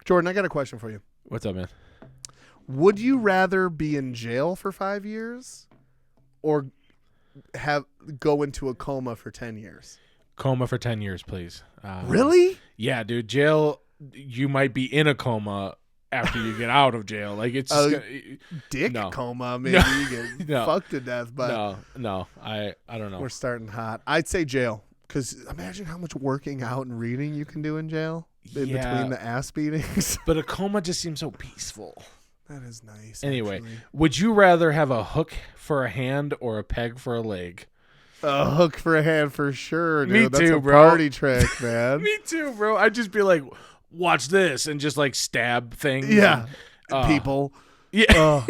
Jordan, I got a question for you. What's up, man? Would you rather be in jail for 5 years or go into a coma for 10 years? Coma for 10 years, please. Really? Yeah, dude. Jail, you might be in a coma after you get out of jail. Like, it's just dick no. coma. Maybe you get fucked to death. But no. I don't know. We're starting hot. I'd say jail. Because imagine how much working out and reading you can do in jail between the ass beatings. But a coma just seems so peaceful. That is nice. Anyway, actually. Would you rather have a hook for a hand or a peg for a leg? A hook for a hand for sure, dude. Me That's too, a bro. Party trick, man. Me too, bro. I'd just be like, watch this, and just like stab things. Yeah. People. Yeah.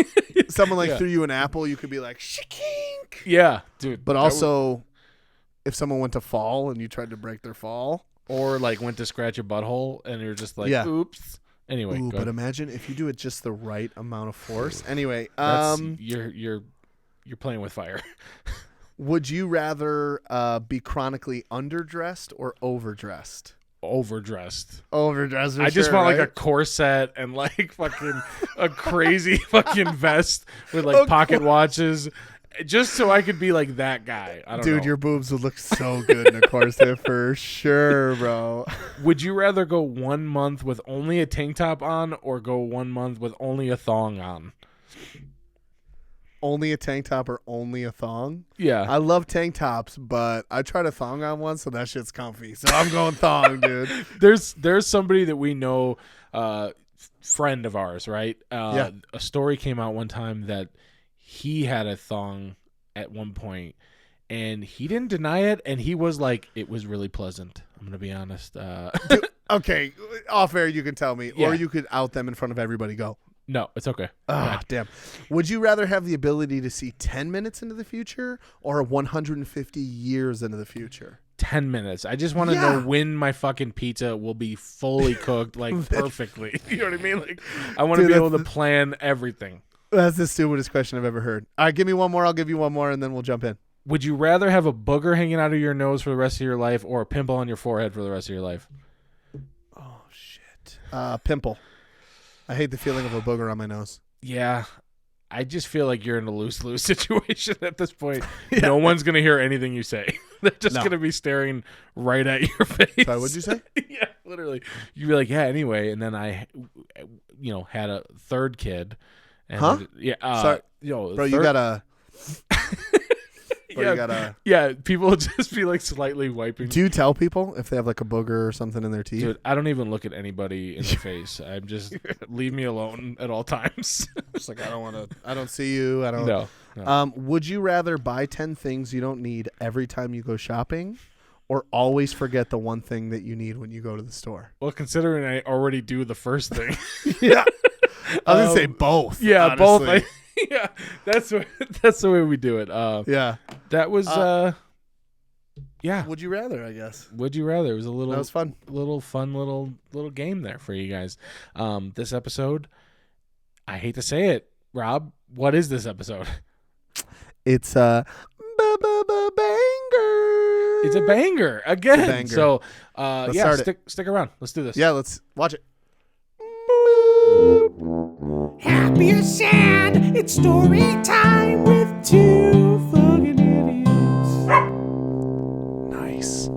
Someone threw you an apple, you could be like, shikink. Yeah, dude. But also, if someone went to fall and you tried to break their fall. Or like went to scratch your butthole and you're just like, oops. Anyway, but imagine if you do it just the right amount of force. Anyway, you're playing with fire. Would you rather be chronically underdressed or overdressed? Overdressed. Overdressed. I just want like a corset and like fucking a crazy fucking vest with like pocket watches. Just so I could be like that guy. I don't know. Dude, your boobs would look so good in a corset for sure, bro. Would you rather go 1 month with only a tank top on or go 1 month with only a thong on? Only a tank top or only a thong? Yeah. I love tank tops, but I tried a thong on once, so that shit's comfy. So I'm going thong, dude. There's somebody that we know, friend of ours, right? Yeah. A story came out one time that he had a thong at one point, and he didn't deny it, and he was like, it was really pleasant. I'm going to be honest. Dude, okay, off air you can tell me, Yeah. or you could out them in front of everybody. Go. No, it's okay. Ah, damn. Would you rather have the ability to see 10 minutes into the future or 150 years into the future? 10 minutes. I just want to know when my fucking pizza will be fully cooked, like perfectly. You know what I mean? Like, I want to be able to plan everything. That's the stupidest question I've ever heard. All right, give me one more. I'll give you one more, and then we'll jump in. Would you rather have a booger hanging out of your nose for the rest of your life or a pimple on your forehead for the rest of your life? Oh, shit. Pimple. I hate the feeling of a booger on my nose. Yeah. I just feel like you're in a lose-lose situation at this point. Yeah. No one's going to hear anything you say. They're just going to be staring right at your face. Sorry, what'd you say? Yeah, literally. You'd be like, yeah, anyway. And then I, had a third kid. And Sorry. Bro, you gotta... Yeah, people will just be like slightly wiping. Do you tell people if they have like a booger or something in their teeth? Dude, I don't even look at anybody in the face. I'm just leave me alone at all times. Just like I don't see you. I don't. No. Would you rather buy 10 things you don't need every time you go shopping, or always forget the one thing that you need when you go to the store? Well, considering I already do the first thing. Yeah. I was gonna say both. Yeah, honestly. both. Yeah, that's the way we do it. Yeah, that was. Yeah. Would you rather? I guess. Would you rather? It was a little. That was fun. Little game there for you guys. This episode, I hate to say it, Rob. What is this episode? It's a banger. It's a banger again. It's a banger. So, stick around. Let's do this. Yeah, let's watch it. Happy or sad, it's story time with two fucking idiots. Nice.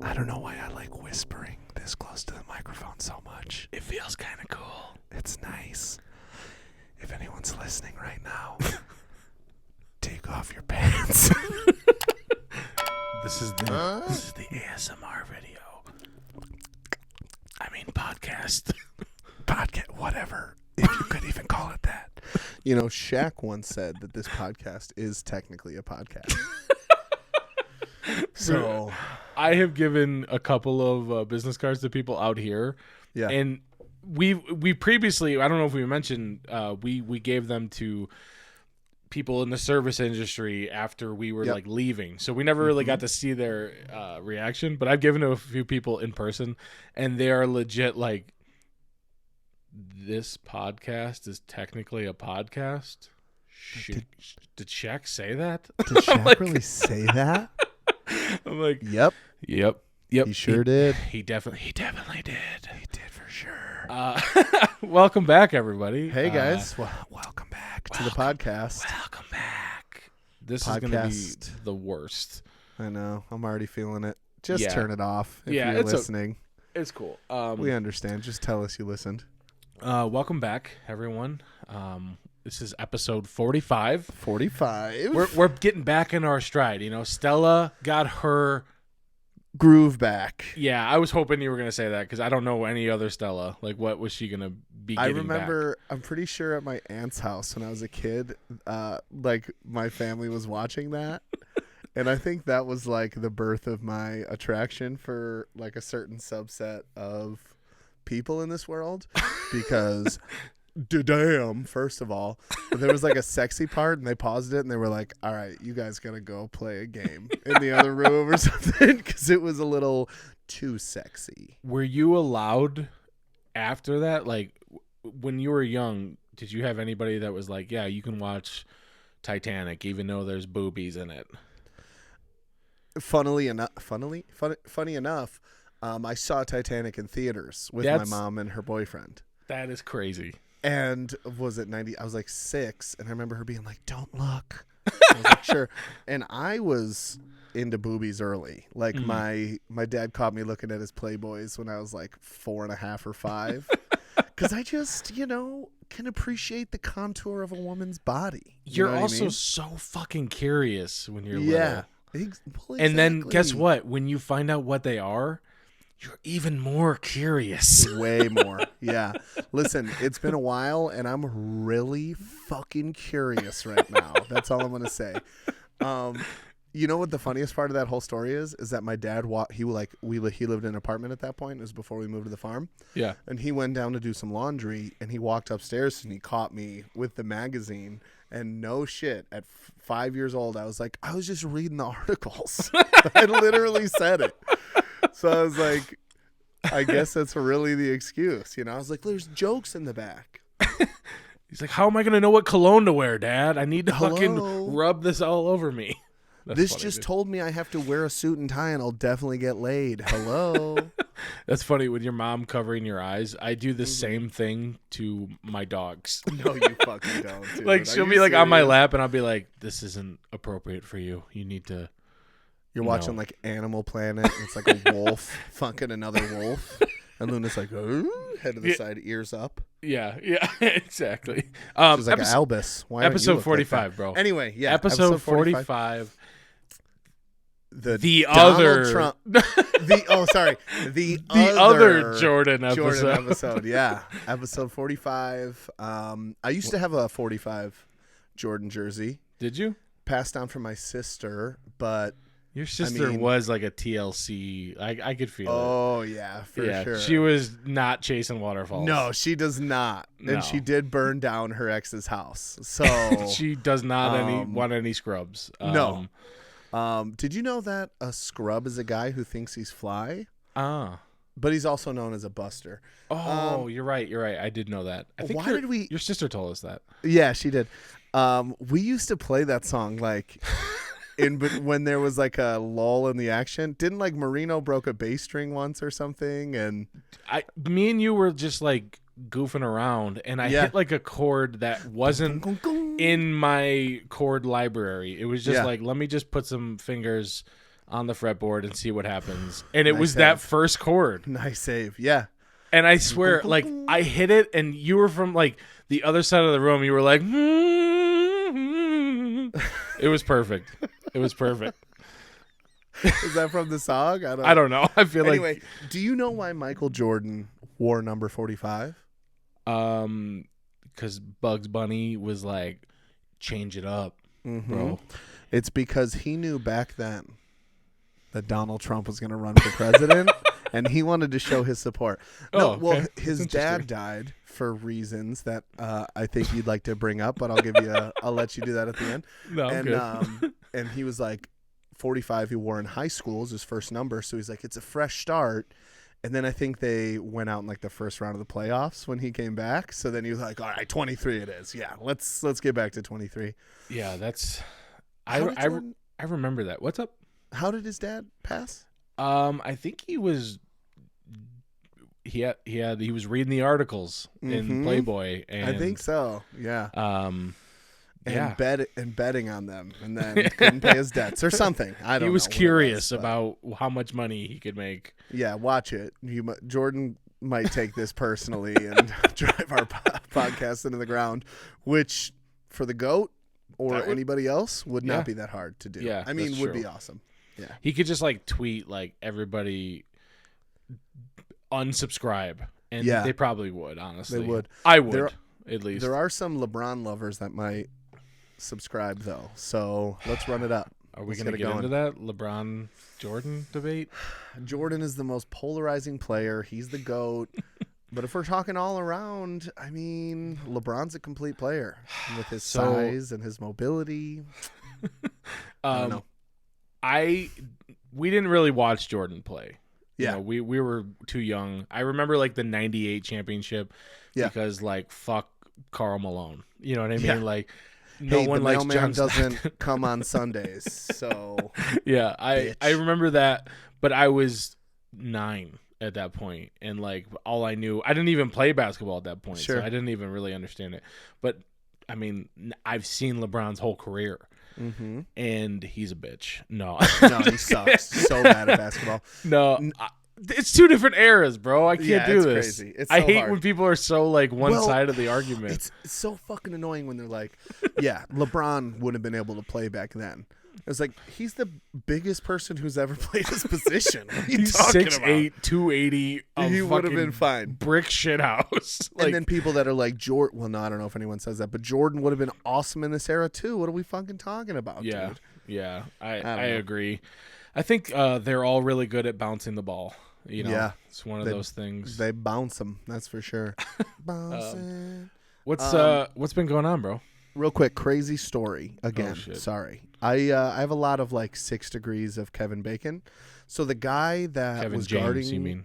I don't know why I like whispering this close to the microphone so much. It feels kind of cool. It's nice. If anyone's listening right now, take off your pants. This is the ASMR video. I mean podcast. Podcast, whatever. If you could even call it that. You know, Shaq once said that this podcast is technically a podcast. So I have given a couple of business cards to people out here. Yeah. And we previously, I don't know if we mentioned, we gave them to people in the service industry after we were like leaving. So we never really got to see their reaction, but I've given to a few people in person, and they are legit like, this podcast is technically a podcast. Did Shaq say that? Did Shaq really say that? I'm like, Yep. He He sure did. He definitely did. He did for sure. Welcome back, everybody. Hey guys, welcome back to the podcast. Welcome back. This is going to be the worst. I know. I'm already feeling it. Just turn it off if you're listening. It's cool. We understand. Just tell us you listened. Welcome back, everyone. This is episode 45. 45. We're getting back in our stride. You know, Stella got her groove back. Yeah, I was hoping you were going to say that because I don't know any other Stella. Like, what was she going to be getting I remember, back? I'm pretty sure at my aunt's house when I was a kid, like, my family was watching that. And I think that was, like, the birth of my attraction for, like, a certain subset of people in this world. Because, damn, first of all, there was, like, a sexy part, and they paused it, and they were like, all right, you guys got to go play a game in the other room or something, because it was a little too sexy. Were you allowed after that? Like, when you were young, did you have anybody that was like, yeah, you can watch Titanic even though there's boobies in it? Funny enough, I saw Titanic in theaters with my mom and her boyfriend. That is crazy. And was it 90? I was like 6, and I remember her being like, "Don't look." I was like, "Sure." And I was into boobies early. Like my dad caught me looking at his Playboys when I was like 4.5 or 5, because I just can appreciate the contour of a woman's body. You're also so fucking curious when you're little. Well, exactly. And then guess what? When you find out what they are, you're even more curious. Way more. Yeah. Listen, it's been a while, and I'm really fucking curious right now. That's all I'm going to say. You know what the funniest part of that whole story is? Is that my dad, he lived in an apartment at that point. It was before we moved to the farm. Yeah. And he went down to do some laundry, and he walked upstairs, and he caught me with the magazine. And no shit, at 5 years old, I was like, I was just reading the articles. I literally said it. So I was like, I guess that's really the excuse. I was like, there's jokes in the back. He's like, how am I going to know what cologne to wear, Dad? I need to fucking rub this all over me. This just told me I have to wear a suit and tie and I'll definitely get laid. Hello. That's funny. With your mom covering your eyes, I do the same thing to my dogs. No, you fucking don't, dude. Like, she'll be like on my lap and I'll be like, this isn't appropriate for you. You need to. You're watching like Animal Planet. And it's like a wolf fucking another wolf. And Luna's like, oh, head to the side, ears up. Yeah, exactly. She's like Albus. Why episode 45, like bro. Anyway, yeah. Episode 45. The Donald other Trump. The other Jordan episode. Yeah, episode 45. I used to have a 45 Jordan jersey. Did you? Passed down from my sister, but your sister was like a TLC. I could feel it. Oh yeah, for sure. She was not chasing waterfalls. No, she does not. No. And she did burn down her ex's house. So she does not want any scrubs. No. Did you know that a scrub is a guy who thinks he's fly? But he's also known as a buster. Oh, you're right. I did know that. I think your sister told us that. Yeah, she did. We used to play that song like when there was like a lull in the action. Didn't like Marino broke a bass string once or something? And me and you were just like goofing around, and I hit like a chord that wasn't in my chord library. It was just like, let me just put some fingers on the fretboard and see what happens. And it was that first chord. Nice save. Yeah. And I swear, like, I hit it, and you were from like the other side of the room. You were like, It was perfect. It was perfect. Is that from the song? I don't know. I feel anyway, do you know why Michael Jordan wore number 45? Because Bugs Bunny was like, change it up, bro. It's because he knew back then that Donald Trump was going to run for president, and he wanted to show his support. No, well, his dad died for reasons that I think you'd like to bring up, but I'll let you do that at the end. No, I'm good. And he was like 45. He wore in high school as his first number, so he's like, it's a fresh start. And then I think they went out in like the first round of the playoffs when he came back. So then he was like, all right, 23 it is. Yeah, let's get back to 23. Yeah, that's I remember that. What's up? How did his dad pass? I think he was he was reading the articles in Playboy, and I think so. Yeah. Yeah. And betting on them, and then couldn't pay his debts or something. I don't know. He was what it curious but- about how much money he could make. Yeah, watch it. Jordan might take this personally and drive our podcast into the ground, which for the GOAT or anybody else would not be that hard to do. Yeah, I mean, that's would true. be awesome. Yeah. He could just like tweet like everybody unsubscribe, and they probably would. Honestly, They would. I would at least. There are some LeBron lovers that might subscribe though, so let's run it up. Are we going to get into that LeBron Jordan debate? Jordan is the most polarizing player. He's the GOAT. But if we're talking all around, I mean, LeBron's a complete player with his size and his mobility. I don't know. We didn't really watch Jordan play. Yeah. You know, we were too young. I remember like the 98 championship because like fuck Karl Malone. You know what I mean? Yeah. Like no one the likes mailman John doesn't come on Sundays. So yeah, bitch. I remember that, but I was 9 at that point, and like all I knew, I didn't even play basketball at that point, so I didn't even really understand it. But I mean, I've seen LeBron's whole career, and he's a bitch. No, he sucks so bad at basketball. No, it's two different eras, bro. I can't do it's this. crazy. It's I so hate hard. when people are so like one side of the argument. It's so fucking annoying when they're like, yeah, LeBron wouldn't have been able to play back then. It's like, he's the biggest person who's ever played his position. What are you He's talking 6'8", about? 280. He would have been fine. Brick shit house. Like, And then people that are like, Jordan, well, no, I don't know if anyone says that, but Jordan would have been awesome in this era too. What are we fucking talking about, dude? Yeah, I know. agree. I think they're all really good at bouncing the ball. You know, Yeah. it's one of those things. They bounce them, that's for sure. Bouncing. What's been going on, bro? Real quick, crazy story again. shit. Sorry. I have a lot of like 6 degrees of Kevin Bacon. So the guy that Kevin was James, guarding you mean?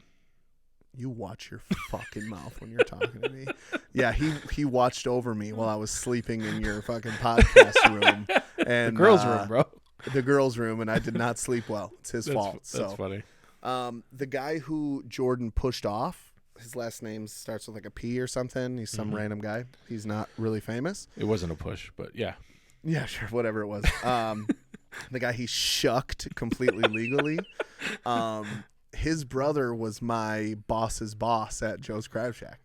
You watch your fucking mouth when you're talking to me. Yeah, he watched over me while I was sleeping in your fucking podcast room. And The girls' room, bro. The girls' room, and I did not sleep well. It's his fault. That's funny. The guy who Jordan pushed off, his last name starts with like a P or something. He's some random guy. He's not really famous. It wasn't a push, but yeah. Yeah, sure, whatever it was. The guy he shucked completely legally. His brother was my boss's boss at Joe's Crab Shack.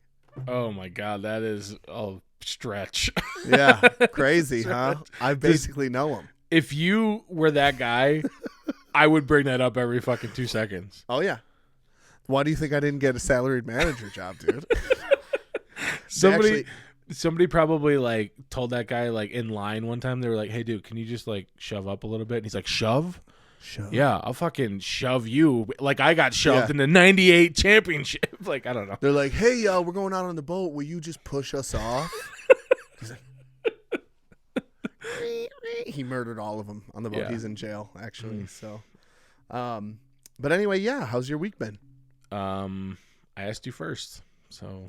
Oh my God, that is a stretch. Yeah, crazy, huh? I basically know him. If you were that guy, I would bring that up every fucking 2 seconds. Oh yeah. Why do you think I didn't get a salaried manager job, dude? Somebody probably like told that guy like in line one time. They were like, "Hey, dude, can you just like shove up a little bit?" And he's like, "Shove? Yeah, I'll fucking shove you." Like I got shoved in the '98 championship. Like I don't know. They're like, "Hey, we're going out on the boat. Will you just push us off?" He's like, he murdered all of them on the boat. Yeah. He's in jail actually. So, but anyway, yeah. How's your week been? I asked you first, so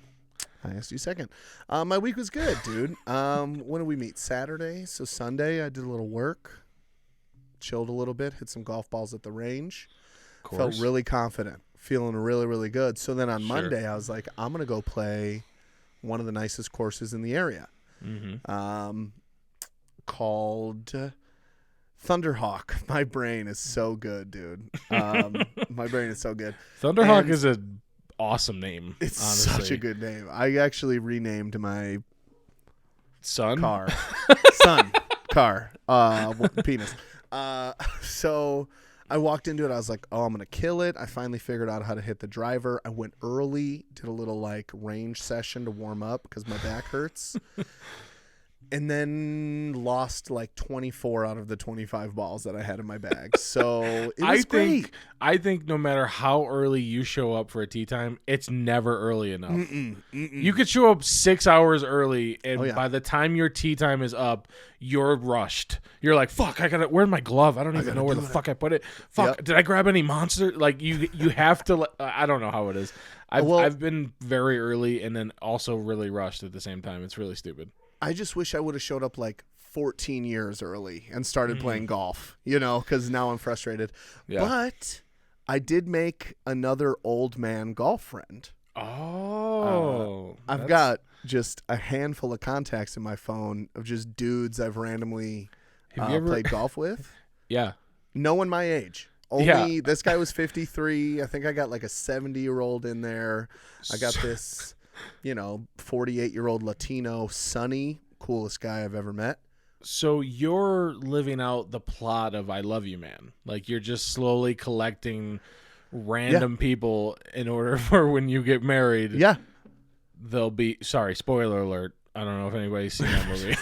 I asked you second. My week was good, dude. When did we meet? Saturday. So Sunday, I did a little work, chilled a little bit, hit some golf balls at the range. Felt really confident, feeling really, really good. So then on Monday, I was like, I'm gonna go play one of the nicest courses in the area, called Thunderhawk. My brain is so good, dude. My brain is so good. Thunderhawk is an awesome name. It's honestly. such a good name. I actually renamed my son car. Car. Penis. So I walked into it. I was like, oh, I'm going to kill it. I finally figured out how to hit the driver. I went early, did a little like range session to warm up because my back hurts. And then lost like 24 out of the 25 balls that I had in my bag. So it was great. I think no matter how early you show up for a tee time, it's never early enough. You could show up 6 hours early, and by the time your tee time is up, you're rushed. You're like, fuck, where's my glove? I don't even know where the fuck I put it. Fuck, did I grab any monster? Like you have to, I don't know how it is. I've been very early and then also really rushed at the same time. It's really stupid. I just wish I would have showed up like 14 years early and started playing golf, because now I'm frustrated. Yeah. But I did make another old man golf friend. Oh. I've got just a handful of contacts in my phone of just dudes I've randomly Have you ever played golf with. Yeah. No one my age. Only this guy was 53. I think I got like a 70-year-old in there. I got this, 48-year-old Latino, Sonny, coolest guy I've ever met. So you're living out the plot of I Love You, Man. Like you're just slowly collecting random people in order for when you get married. Yeah. They'll be, sorry, spoiler alert. I don't know if anybody's seen that movie.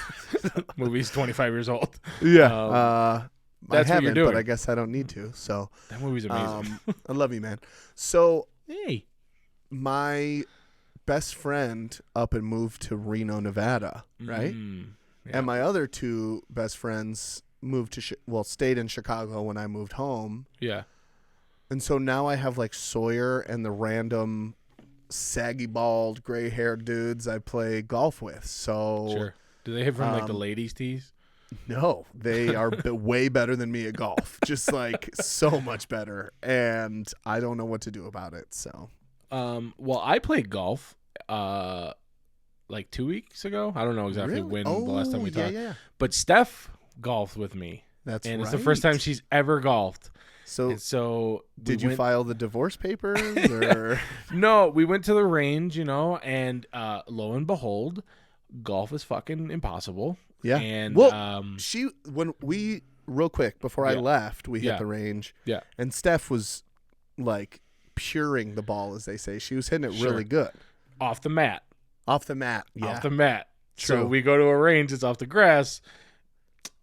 Movie's 25 years old. Yeah. That's I what you're haven't, doing. but I guess I don't need to. So That movie's amazing. I love you, man. So Hey. my best friend up and moved to Reno, Nevada, right? Yeah. And my other two best friends moved to stayed in Chicago when I moved home. Yeah. And so now I have like Sawyer and the random saggy bald gray haired dudes I play golf with. So Sure. Do they have from like the ladies' tees? no, they are way better than me at golf. Just like so much better. And I don't know what to do about it. So Well, I played golf like 2 weeks ago. I don't know exactly when the last time we talked. Yeah. But Steph golfed with me. That's and right. it's the first time she's ever golfed. So we did you went- file the divorce papers or No, we went to the range, and lo and behold, golf is fucking impossible. Yeah. And when we real quick before I left, we hit Yeah. the range. Yeah. And Steph was like puring the ball, as they say. She was hitting it Sure. really good. off the mat. Off the mat. Yeah. Off the mat. So True. we go to a range, it's off the grass.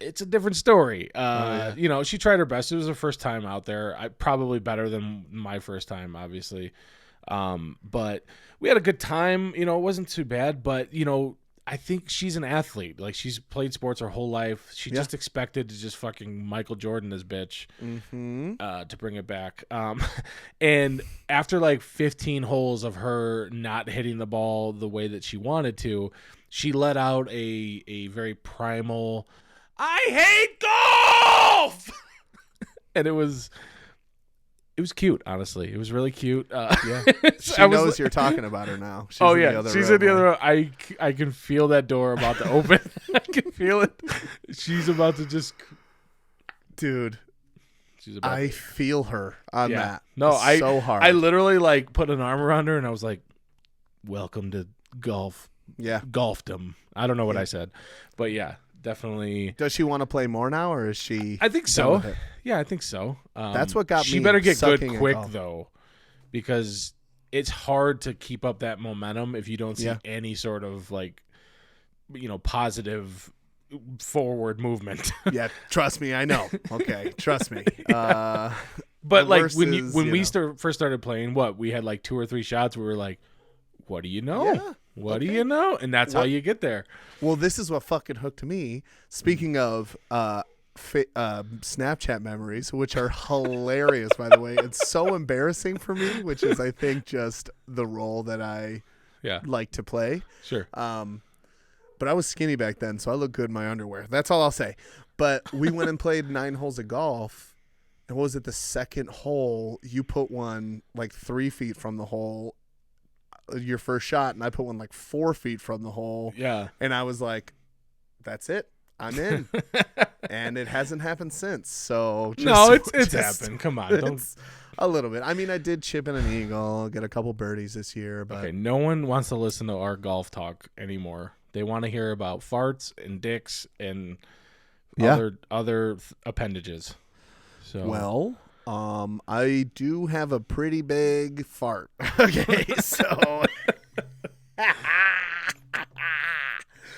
It's a different story. yeah. She tried her best. It was her first time out there. Probably better than my first time, obviously. But we had a good time. It wasn't too bad. But, I think she's an athlete. Like, she's played sports her whole life. She just expected to just fucking Michael Jordan this bitch to bring it back. And after like 15 holes of her not hitting the ball the way that she wanted to, she let out a very primal, I hate golf! And it was cute, honestly. It was really cute. Yeah. She knows you're talking about her now. She's in the other she's room, in the other right? room. I can feel that door about to open. I can feel it. She's about to just... Dude, She's about I to... feel her on that. No, so hard. I literally like put an arm around her and I was like, welcome to golf. Yeah. Golfdom. I don't know what I said. But yeah, definitely. Does she want to play more now, or is she? I think done so. with it? Yeah, I think so. That's what got She me better get good sucking at quick golf. though, because it's hard to keep up that momentum if you don't see any sort of like, positive forward movement. Yeah, trust me, I know. Okay, trust me. But the like worst when is, we first started playing, we had like 2 or 3 shots. We were like, what do you know? Yeah, what do you know? And that's how you get there. Well, this is what fucking hooked me. Speaking of Snapchat memories, which are hilarious, by the way. It's so embarrassing for me, which is, I think, just the role that I like to play. Sure. But I was skinny back then, so I look good in my underwear. That's all I'll say. But we went and played 9 holes of golf. And what was it, the second hole? You put one like 3 feet from the hole, your first shot, and I put one like 4 feet from the hole. Yeah. And I was like, that's it. I'm in. And it hasn't happened since. So it's happened. Come on. Don't... A little bit. I mean, I did chip in an eagle, get a couple birdies this year. But Okay, no one wants to listen to our golf talk anymore. They want to hear about farts and dicks and other appendages. So well, I do have a pretty big fart. Okay, so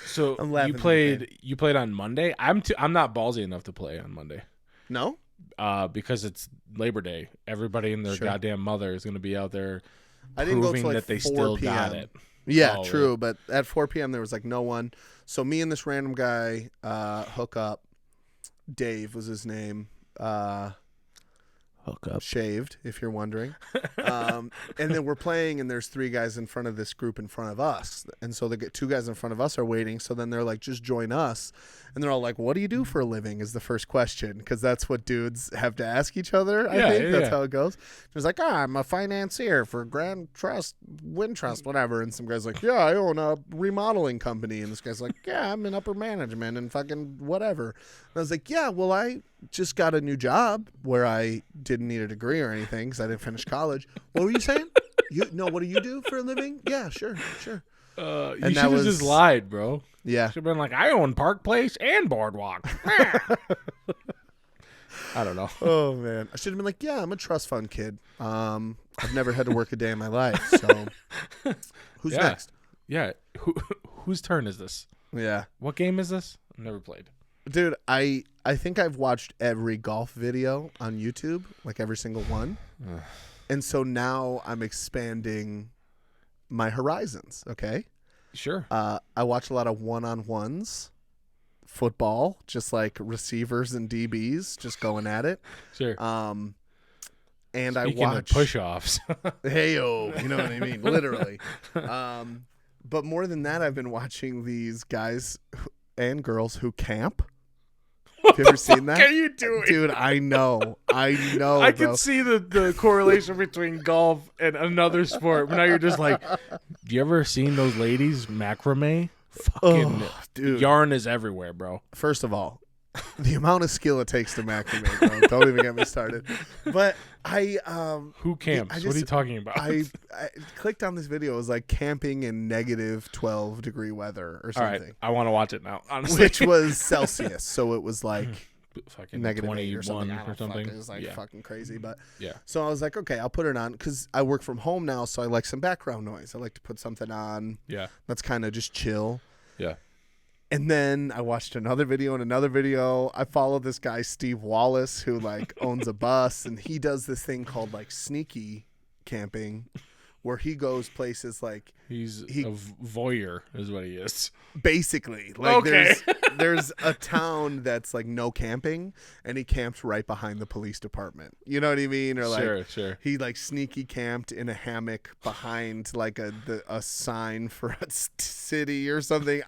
So I'm laughing you played on Monday. I'm not ballsy enough to play on Monday. No? Because it's Labor Day. Everybody and their goddamn mother is going to be out there I didn't go proving till like that they 4 still p.m. got it. Yeah, Oh, true. But at 4 p.m. there was like no one. So me and this random guy hook up. Dave was his name. Hook up. Shaved, if you're wondering. And then we're playing, and there's 3 guys in front of this group in front of us. And so the 2 guys in front of us are waiting. So then they're like, just join us. And they're all like, what do you do for a living is the first question. Because that's what dudes have to ask each other, I think. That's how it goes. It's like, I'm a financier for Grand Trust, Wind Trust, whatever. And some guy's like, yeah, I own a remodeling company. And this guy's like, yeah, I'm in upper management and fucking whatever. And I was like, yeah, well, I just got a new job where I didn't need a degree or anything because I didn't finish college. What were you saying? What do you do for a living? Yeah, sure. You should have just lied, bro. Yeah. Should have been like, I own Park Place and Boardwalk. I don't know. Oh, man. I should have been like, yeah, I'm a trust fund kid. I've never had to work a day in my life. So who's next? Yeah. Whose turn is this? Yeah. What game is this? I've never played. Dude, I think I've watched every golf video on YouTube, like every single one. And so now I'm expanding my horizons, okay? Sure. I watch a lot of one-on-ones, football, just like receivers and DBs just going at it. Sure. And Speaking I watch of push-offs. Hey-o, you know what I mean? Literally. But more than that, I've been watching these guys and girls who camp. Have you ever seen that? What are you doing? Dude, I know. I bro. can see the correlation between golf and another sport. But now you're just like, you ever seen those ladies macrame? Fucking dude. Yarn is everywhere, bro. First of all, the amount of skill it takes to macrame, bro. Don't even get me started. But who camps? What are you talking about? I clicked on this video. It was like camping in negative 12 degree weather or something. All right, I want to watch it now, honestly. Which was Celsius, so it was like fucking negative 21 or something. or something. It was like fucking crazy. But yeah. So I was like, okay, I'll put it on because I work from home now, so I like some background noise. I like to put something on. Yeah. That's kind of just chill. Yeah. And then I watched another video and another video. I follow this guy, Steve Wallace, who like owns a bus, and he does this thing called like sneaky camping, where he goes places like he's a voyeur is what he is. Basically, like okay. there's a town that's like no camping, and he camps right behind the police department. You know what I mean? Or like sure. He like sneaky camped in a hammock behind like a sign for a city or something.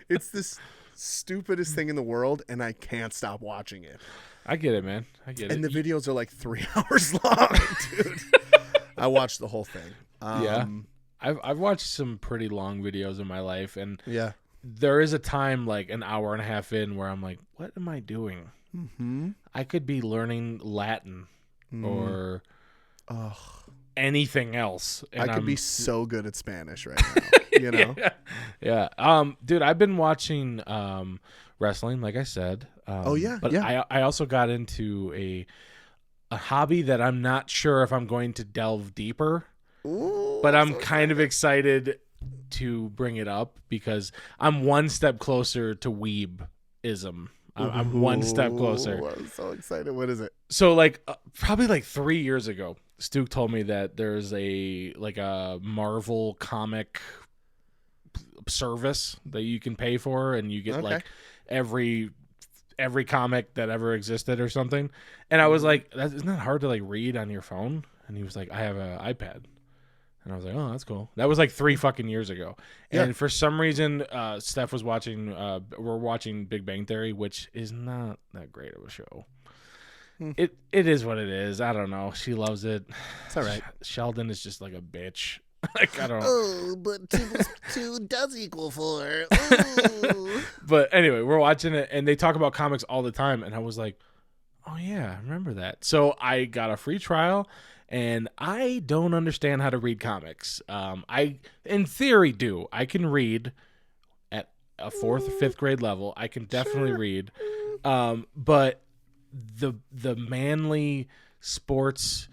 It's this stupidest thing in the world, and I can't stop watching it. I get it, man. I get it. And the videos are like 3 hours long, dude. I watched the whole thing. Yeah. I've watched some pretty long videos in my life, and yeah, there is a time like an hour and a half in where I'm like, what am I doing? Mm-hmm. I could be learning Latin or anything else. And I could be so good at Spanish right now, you know? Yeah. Dude, I've been watching wrestling, like I said. But I also got into a hobby that I'm not sure if I'm going to delve deeper. Ooh, but I'm kind of excited to bring it up because I'm one step closer to weebism. I'm one step closer. I'm so excited. What is it? So like probably like 3 years ago, Stu told me that there's a Marvel comic service that you can pay for, and you get like every comic that ever existed or something. And I was like, isn't that hard to like read on your phone? And he was like, I have an iPad. And I was like, oh, that's cool. That was like 3 fucking years ago. And for some reason, Steph was watching, we're watching Big Bang Theory, which is not that great of a show. It is what it is. I don't know. She loves it. It's all right. Sheldon is just like a bitch. Like, I don't know. Oh, but 2 plus 2 does equal 4. But anyway, we're watching it, and they talk about comics all the time. And I was like, oh, yeah, I remember that. So I got a free trial. And I don't understand how to read comics. I, in theory, do. I can read at a 4th or 5th grade level. I can definitely read. But the manly sports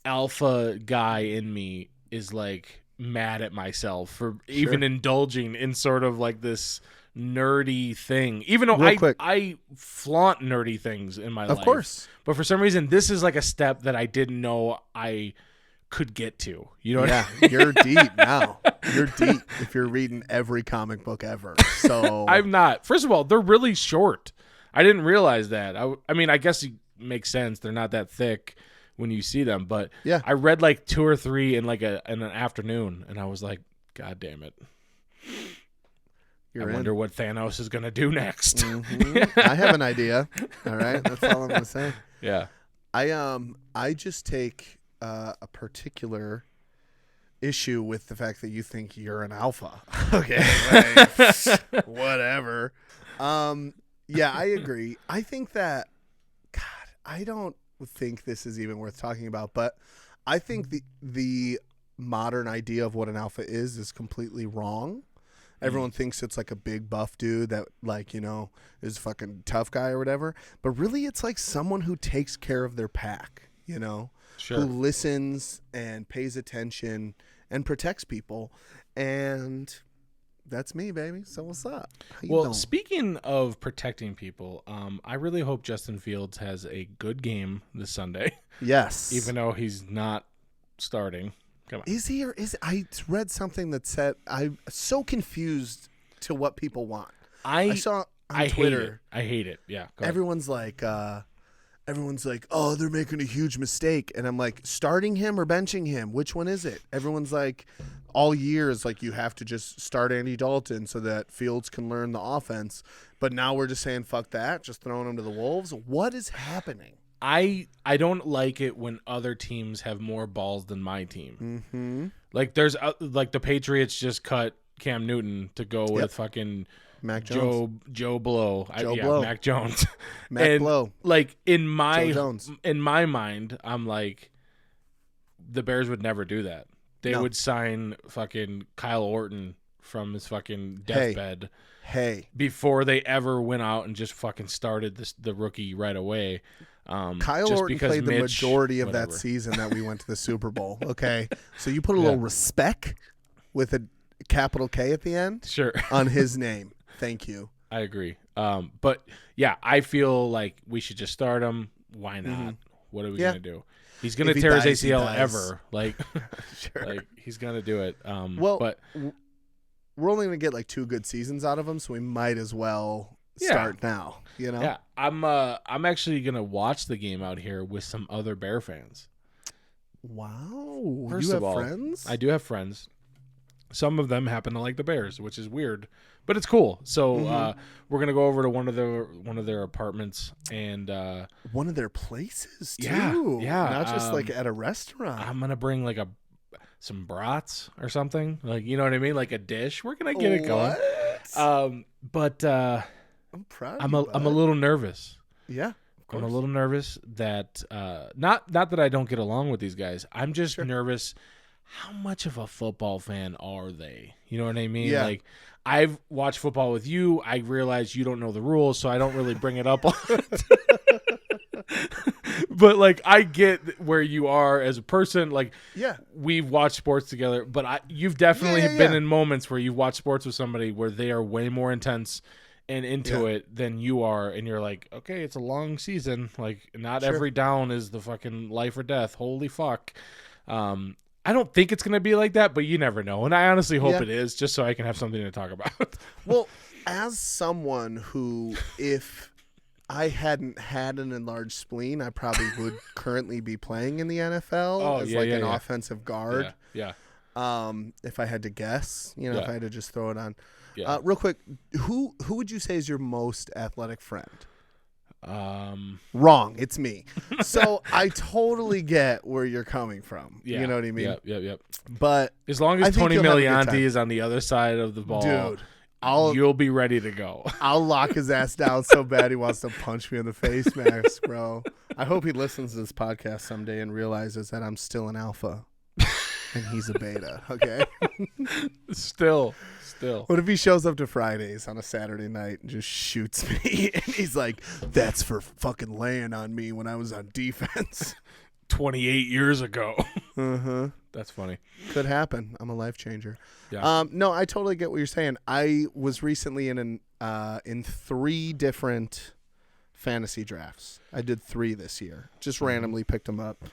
alpha guy in me is like mad at myself for even indulging in sort of like this nerdy thing, even though I flaunt nerdy things in my life, of course, but for some reason this is like a step that I didn't know I could get to, you know? Yeah, you're deep now. You're deep if you're reading every comic book ever. So I'm not. First of all, they're really short. I didn't realize that. I mean, I guess makes sense. They're not that thick when you see them. But Yeah. I read like 2 or 3 in like in an afternoon, and I was like, God damn it. I wonder what Thanos is going to do next. Mm-hmm. I have an idea. All right. That's all I'm going to say. Yeah. I just take a particular issue with the fact that you think you're an alpha. Okay. Like, whatever. Yeah, I agree. I think that, God, I don't think this is even worth talking about, but I think the modern idea of what an alpha is completely wrong. Everyone thinks it's like a big buff dude that, like, you know, is a fucking tough guy or whatever. But really, it's like someone who takes care of their pack, you know, who listens and pays attention and protects people. And that's me, baby. So what's up? How you doing? Speaking of protecting people, I really hope Justin Fields has a good game this Sunday. Yes. Even though he's not starting. Come on. Is he or is I read something that said I'm so confused to what people want. I saw on Twitter. I hate it. Yeah. Everyone's like, oh, they're making a huge mistake, and I'm like, starting him or benching him? Which one is it? Everyone's like, all year is like you have to just start Andy Dalton so that Fields can learn the offense. But now we're just saying fuck that, just throwing him to the wolves. What is happening? I don't like it when other teams have more balls than my team. Mm-hmm. Like there's like the Patriots just cut Cam Newton to go with fucking Mac Jones. Joe Blow. Blow. Mac Jones. Mac Blow. Like in my mind, I'm like, the Bears would never do that. They would sign fucking Kyle Orton from his fucking deathbed. Hey. Before they ever went out and just fucking started the rookie right away. Kyle Orton played the majority of that season that we went to the Super Bowl. Okay. So you put a little respect with a capital K at the end. Sure. On his name. Thank you. I agree. But yeah, I feel like we should just start him. Why not? Mm-hmm. What are we going to do? He's going to tear his ACL ever. Like, sure. Like he's going to do it. But we're only going to get like 2 good seasons out of him, so we might as well start now, you know? Yeah. I'm actually going to watch the game out here with some other Bear fans. Wow. First you of all, friends? I do have friends. Some of them happen to like the Bears, which is weird, but it's cool. So we're going to go over to one of their apartments and one of their places too. Yeah. Not just like at a restaurant. I'm going to bring like some brats or something. Like, you know what I mean? Like a dish. We're going to get it going. But I'm proud. I'm a little nervous. Yeah. I'm a little nervous that not that I don't get along with these guys. I'm just nervous. How much of a football fan are they? You know what I mean? Yeah. Like, I've watched football with you. I realize you don't know the rules, so I don't really bring it up. But like, I get where you are as a person. Like, we've watched sports together, but you've definitely been in moments where you've watched sports with somebody where they are way more intense and into it than you are, and you're like, okay, it's a long season. Like, not every down is the fucking life or death. Holy fuck. I don't think it's going to be like that, but you never know. And I honestly hope it is, just so I can have something to talk about. Well, as someone who, if I hadn't had an enlarged spleen, I probably would currently be playing in the NFL as an offensive guard. Yeah. If I had to guess, if I had to just throw it on. Yeah. Real quick, who would you say is your most athletic friend? Wrong. It's me. So I totally get where you're coming from. Yeah. You know what I mean? Yep. But as long as Tony Milianti is on the other side of the ball, dude, you'll be ready to go. I'll lock his ass down so bad he wants to punch me in the face, Max, bro. I hope he listens to this podcast someday and realizes that I'm still an alpha and he's a beta. Okay. Still. What if he shows up to Fridays on a Saturday night and just shoots me? And he's like, that's for fucking laying on me when I was on defense 28 years ago. That's funny. Could happen. I'm a life changer. Yeah. No, I totally get what you're saying. I was recently in 3 different fantasy drafts. I did 3 this year. Just randomly picked them up.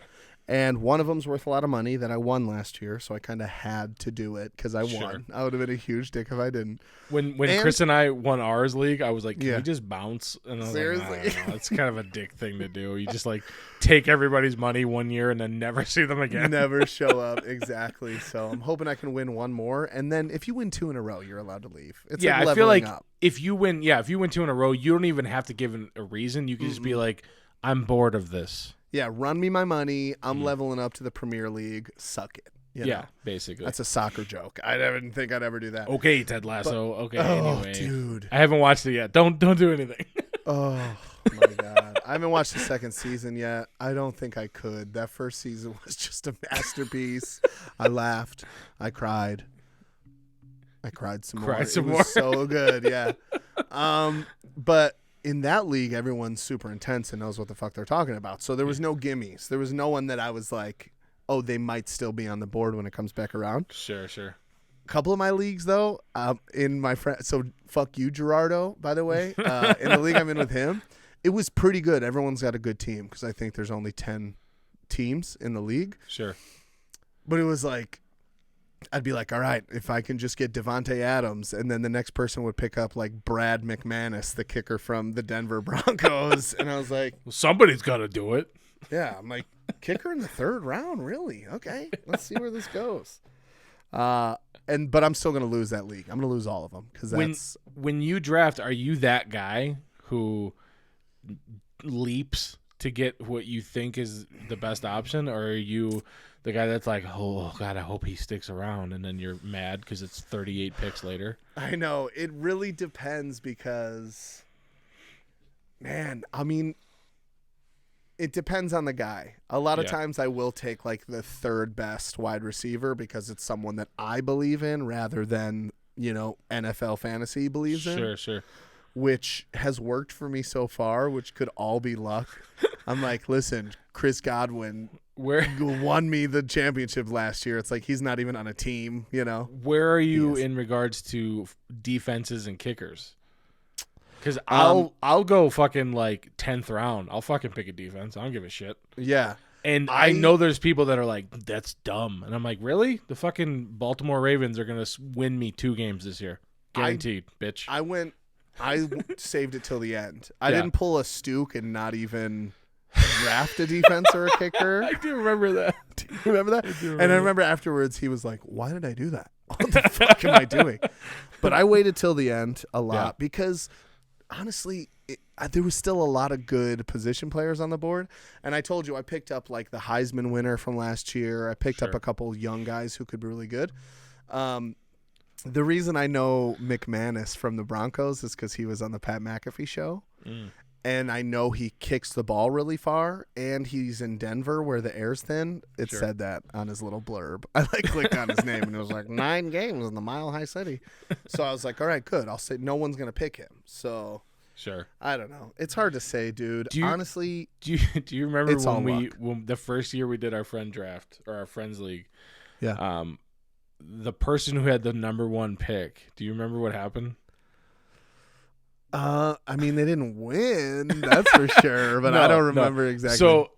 And one of them's worth a lot of money that I won last year, so I kind of had to do it because I won. I would have been a huge dick if I didn't. When Chris and I won ours league, I was like, can we just bounce? And I was Seriously? like, I don't know. It's kind of a dick thing to do. You just like take everybody's money one year and then never see them again. Never show up. Exactly. So I'm hoping I can win one more. And then if you win 2 in a row, you're allowed to leave. It's like I feel like up. if you win 2 in a row, you don't even have to give a reason. You can just be like, I'm bored of this. Yeah, run me my money. I'm leveling up to the Premier League. Suck it. You know? Basically. That's a soccer joke. I didn't think I'd ever do that. Okay, Ted Lasso. Anyway. Dude. I haven't watched it yet. Don't do anything. Oh, my God. I haven't watched the second season yet. I don't think I could. That first season was just a masterpiece. I laughed. I cried. I cried some more. It was so good, yeah. But in that league, everyone's super intense and knows what the fuck they're talking about. So there was no gimmies. There was no one that I was like, oh, they might still be on the board when it comes back around. Sure. A couple of my leagues, though, in my friend, so fuck you, Gerardo, by the way. In the league I'm in with him, it was pretty good. Everyone's got a good team because I think there's only 10 teams in the league. Sure. But it was like, I'd be like, all right, if I can just get Devontae Adams, and then the next person would pick up like Brad McManus, the kicker from the Denver Broncos. And I was like, well, somebody's got to do it. Yeah, I'm like, kicker in the 3rd round? Really? Okay, let's see where this goes. But I'm still going to lose that league. I'm going to lose all of them because that's when you draft. Are you that guy who leaps to get what you think is the best option, or are you the guy that's like, oh God, I hope he sticks around, and then you're mad because it's 38 picks later? I know it really depends because, man, I mean, it depends on the guy. A lot of times I will take like the 3rd best wide receiver because it's someone that I believe in rather than, NFL fantasy believes in. Sure. Which has worked for me so far, which could all be luck. I'm like, listen, Chris Godwin won me the championship last year. It's like he's not even on a team, Where are you in regards to defenses and kickers? Because I'll go fucking like 10th round. I'll fucking pick a defense. I don't give a shit. Yeah. And I know there's people that are like, that's dumb. And I'm like, really? The fucking Baltimore Ravens are going to win me 2 games this year. Guaranteed, bitch. I saved it till the end. I didn't pull a Stuke and not even draft a defense or a kicker. I do remember that. Do you remember that? And I remember afterwards he was like, why did I do that? What the fuck am I doing? But I waited till the end a lot because honestly, there was still a lot of good position players on the board. And I told you I picked up like the Heisman winner from last year. I picked up a couple young guys who could be really good. The reason I know McManus from the Broncos is because he was on the Pat McAfee show. And I know he kicks the ball really far, and he's in Denver where the air's thin. It said that on his little blurb. I clicked on his name, and it was like 9 games in the Mile High City. So I was like, all right, good. I'll say no one's going to pick him. So sure. I don't know. It's hard to say, dude. Honestly, do you remember when the first year we did our friend draft or our friends league? Yeah. The person who had the number 1 pick, do you remember what happened? I mean, they didn't win, that's for sure, but I don't remember exactly. So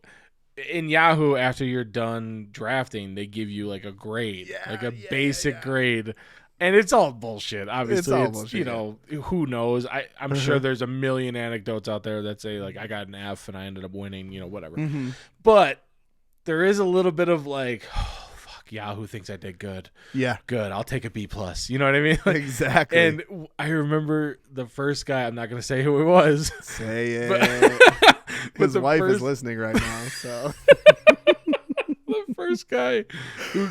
in Yahoo, after you're done drafting, they give you like a grade, like a basic grade. And it's all bullshit. Obviously, it's bullshit, who knows? I'm sure there's a million anecdotes out there that say like I got an F and I ended up winning, whatever. Mm-hmm. But there is a little bit of like, Yahoo thinks I did good. Yeah. Good. I'll take a B+. You know what I mean? Exactly. And I remember the first guy, I'm not going to say who it was. Say it. His wife is listening right now, so. The first guy who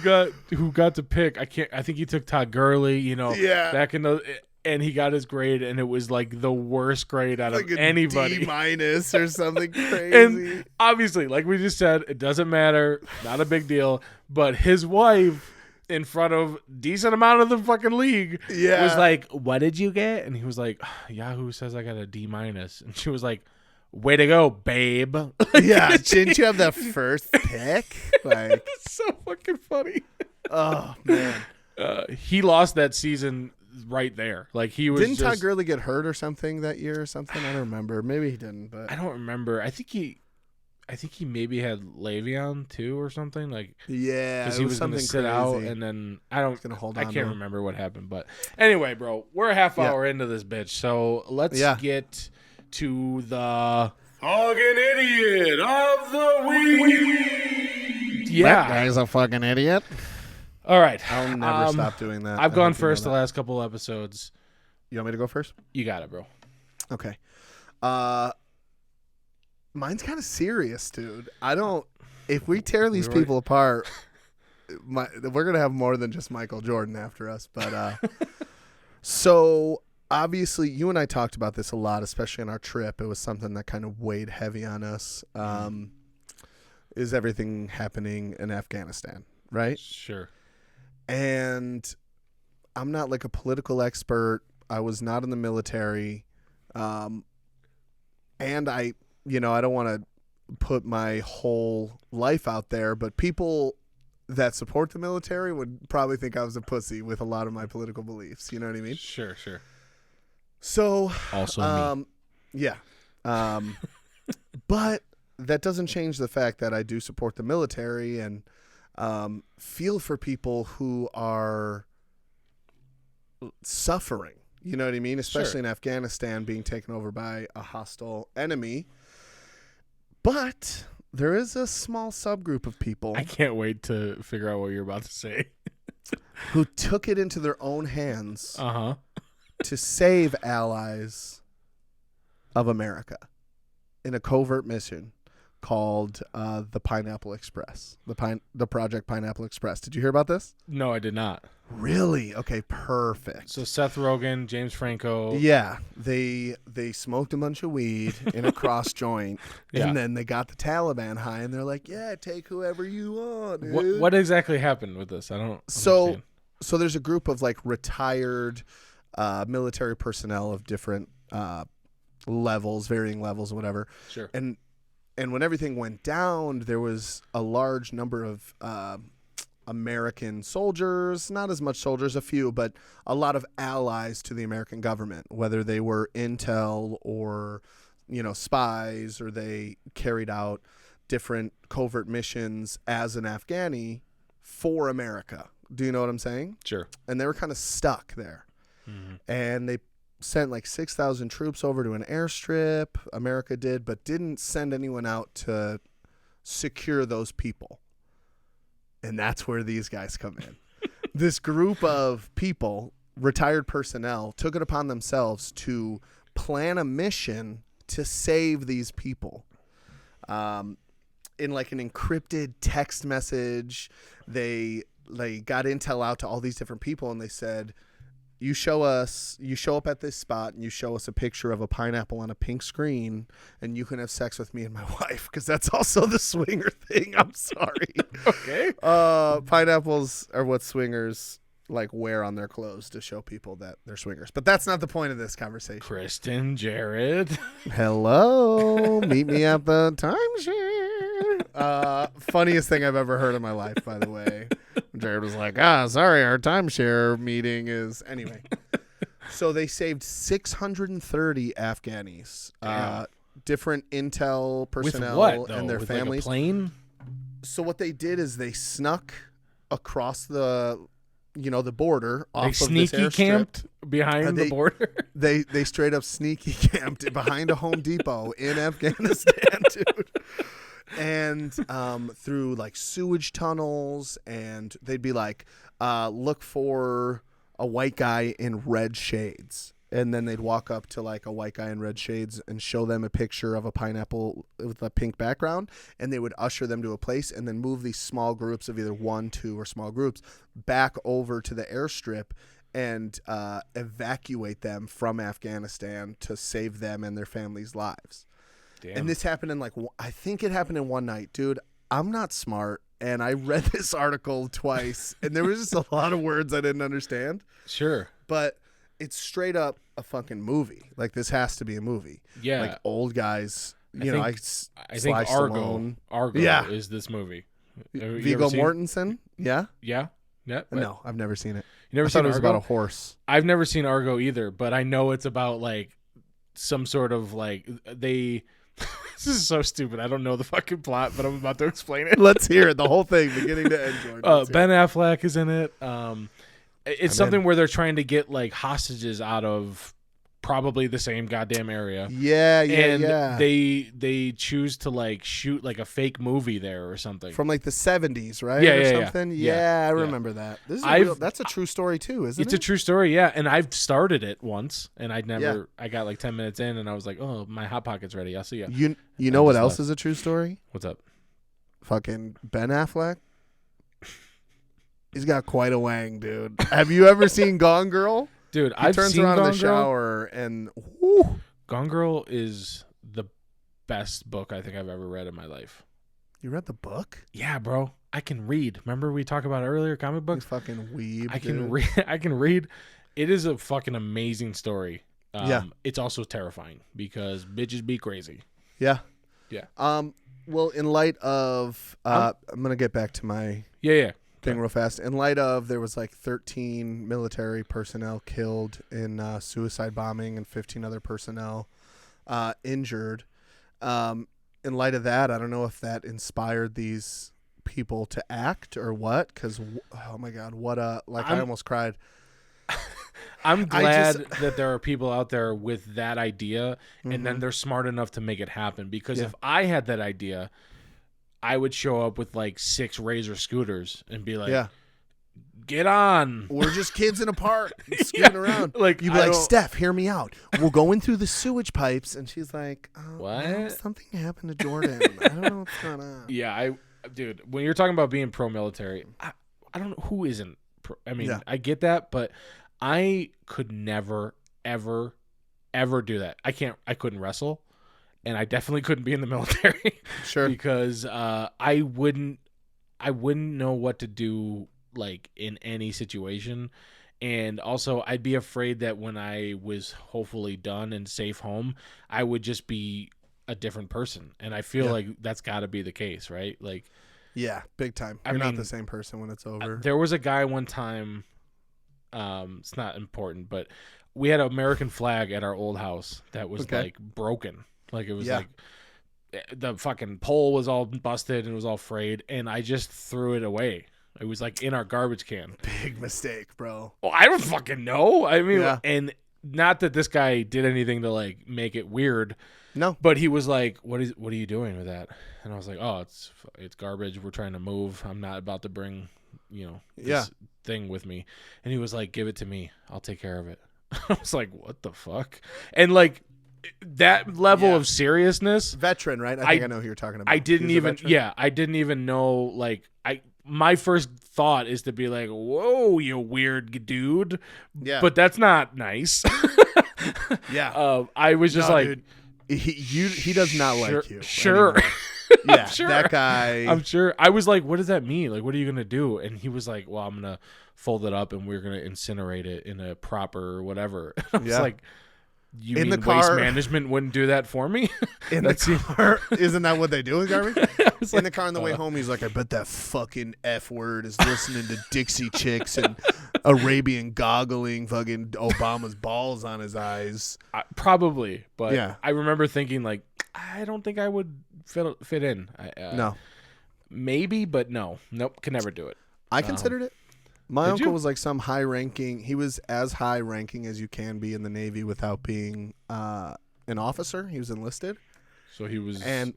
got to pick, I think he took Todd Gurley, back in the, and he got his grade, and it was like the worst grade out of anybody. D- or something crazy. And obviously, like we just said, it doesn't matter. Not a big deal. But his wife, in front of decent amount of the fucking league, was like, what did you get? And he was like, Yahoo says I got a D-. And she was like, way to go, babe. Yeah, didn't you have the first pick? Like, it's so fucking funny. Oh, man. He lost that season right there. Like he was. Didn't Todd Gurley get hurt or something that year or something? I don't remember. Maybe he didn't, but I don't remember. I think I think he maybe had Le'Veon too or something like. Yeah, because he was going to sit out, and then I can't remember what happened. But anyway, bro, we're a half hour into this bitch, so let's get to the fucking idiot of the week. Yeah, that guy's a fucking idiot. All right, I'll never stop doing that. I've gone first the last couple episodes. You want me to go first? You got it, bro. Okay. Mine's kind of serious, dude. If we tear these people apart, we're going to have more than just Michael Jordan after us. But so obviously you and I talked about this a lot, especially on our trip. It was something that kind of weighed heavy on us. Is everything happening in Afghanistan, right? Sure. And I'm not like a political expert. I was not in the military. And I don't want to put my whole life out there, but people that support the military would probably think I was a pussy with a lot of my political beliefs. You know what I mean? Sure. So also me. Yeah. But that doesn't change the fact that I do support the military and feel for people who are suffering. You know what I mean? Especially in Afghanistan, being taken over by a hostile enemy. But there is a small subgroup of people. I can't wait to figure out what you're about to say. Who took it into their own hands to save allies of America in a covert mission called the Pineapple Express, the Project Pineapple Express. Did you hear about this? No, I did not. Really? Okay, perfect. So Seth Rogen, James Franco. Yeah, they smoked a bunch of weed in a cross joint, and then they got the Taliban high, and they're like, "Yeah, take whoever you want." Dude. What exactly happened with this? I don't. So there's a group of like retired military personnel of different levels, varying levels, whatever. Sure. And when everything went down, there was a large number of American soldiers, not as much soldiers, a few, but a lot of allies to the American government, whether they were intel or, spies, or they carried out different covert missions as an Afghani for America. Do you know what I'm saying? Sure. And they were kind of stuck there. Mm-hmm. And they sent like 6,000 troops over to an airstrip. America did, but didn't send anyone out to secure those people. And that's where these guys come in. This group of people, retired personnel, took it upon themselves to plan a mission to save these people. In like an encrypted text message, they got intel out to all these different people, and they said, you show up at this spot and you show us a picture of a pineapple on a pink screen, and you can have sex with me and my wife, because that's also the swinger thing. I'm sorry. Okay. Pineapples are what swingers wear on their clothes to show people that they're swingers. But that's not the point of this conversation. Kristen, Jared. Hello. Meet me at the timeshare. Funniest thing I've ever heard in my life, by the way. Jared was like, sorry, our timeshare meeting is... Anyway. So they saved 630 Afghanis. Different intel personnel with what, and their with families. Like a plane? So what they did is they snuck across the border off of this sneaky airstrip. Camped behind the border? They straight up sneaky camped behind a Home Depot in Afghanistan, dude. And through sewage tunnels, and they'd be like, look for a white guy in red shades. And then they'd walk up to a white guy in red shades and show them a picture of a pineapple with a pink background, and they would usher them to a place and then move these small groups of either 1, 2, or small groups back over to the airstrip and evacuate them from Afghanistan to save them and their families' lives. Damn. And this happened in I think it happened in one night, dude. I'm not smart, and I read this article twice, and there was just a lot of words I didn't understand. Sure. But it's straight up a fucking movie. This has to be a movie. Yeah. Old guys, I think Argo is this movie. Viggo Mortensen? Yeah? Yeah. Yeah. No, I've never seen it. You never seen Argo? It was Argo? about a horse. I've never seen Argo either, but I know it's about some sort of they This is so stupid. I don't know the fucking plot, but I'm about to explain it. Let's hear it. The whole thing, beginning to end. Jordan. Ben Affleck is in it. It's something in. where they're trying to get like hostages out of probably the same goddamn area. Yeah. And they choose to like shoot like a fake movie there or something. From like the 70s, right? Yeah, or yeah, something. yeah. I remember that. This is that's a true story too, isn't It's it? a true story, yeah. And I've started it once, and I got like 10 minutes in, and I was like, oh, my Hot Pocket's ready. I'll see you. You know what else is a true story? What's up? Fucking Ben Affleck. He's got quite a wang, dude. Have you ever seen Gone Girl? Dude, He turns seen around Gone in the Girl. shower and whoo. Gone Girl is the best book I think I've ever read in my life. You read the book? Yeah, bro. I can read. Remember we talked about earlier comic You books? fucking weeb. I can dude. read. I can read. It is a fucking amazing story. Yeah. It's also terrifying because bitches be crazy. Yeah. Yeah. Well, in light of I'm gonna get back to my Yeah. thing real fast. In light of there was like 13 military personnel killed in suicide bombing and 15 other personnel injured. In light of that, I don't know if that inspired these people to act or what. Because oh my god, what I almost cried. I'm glad that there are people out there with that idea, and then they're smart enough to make it happen. Because if I had that idea, I would show up with like 6 Razor scooters and be like, get on. We're just kids in a park scooting around. Like, you'd be like, Steph, hear me out. We're going through the sewage pipes. And she's like, oh, what? No, something happened to Jordan. I don't know what's going on. Yeah, dude, when you're talking about being pro-military, I don't know who isn't. I mean, I get that, but I could never, ever, ever do that. I couldn't wrestle. And I definitely couldn't be in the military. Sure. Because I wouldn't know what to do like in any situation. And also I'd be afraid that when I was hopefully done and safe home, I would just be a different person. And I feel like that's got to be the case, right? Like, yeah, big time. You're not the same person when it's over. There was a guy one time, it's not important, but we had an American flag at our old house that was like broken. Like it was like the fucking pole was all busted and it was all frayed, and I just threw it away. It was like in our garbage can. Big mistake, bro. Well, I don't fucking know. I mean, and not that this guy did anything to like make it weird. No, but he was like, "What are you doing with that?" And I was like, "Oh, it's garbage. We're trying to move. I'm not about to bring, this thing with me." And he was like, "Give it to me. I'll take care of it." I was like, "What the fuck?" And like that level of seriousness, veteran, right? I think I know who you're talking about. I didn't even know. Like my first thought is to be like, "Whoa, you weird dude." Yeah, but that's not nice. I was just like. Dude. He does not like you. Sure. Yeah, sure. That guy. I'm sure. I was like, what does that mean? Like, what are you going to do? And he was like, well, I'm going to fold it up and we're going to incinerate it in a proper whatever. I was like, you in mean the car, Waste Management wouldn't do that for me? In the car? Isn't that what they do with garbage? In the car on the way home, he's like, I bet that fucking F word is listening to Dixie Chicks and Arabian goggling fucking Obama's balls on his eyes. Probably. But I remember thinking, like, I don't think I would fit in. No. Maybe, but no. Nope, can never do it. I considered it. My uncle was like some high-ranking. He was as high-ranking as you can be in the Navy without being an officer. He was enlisted. So he was in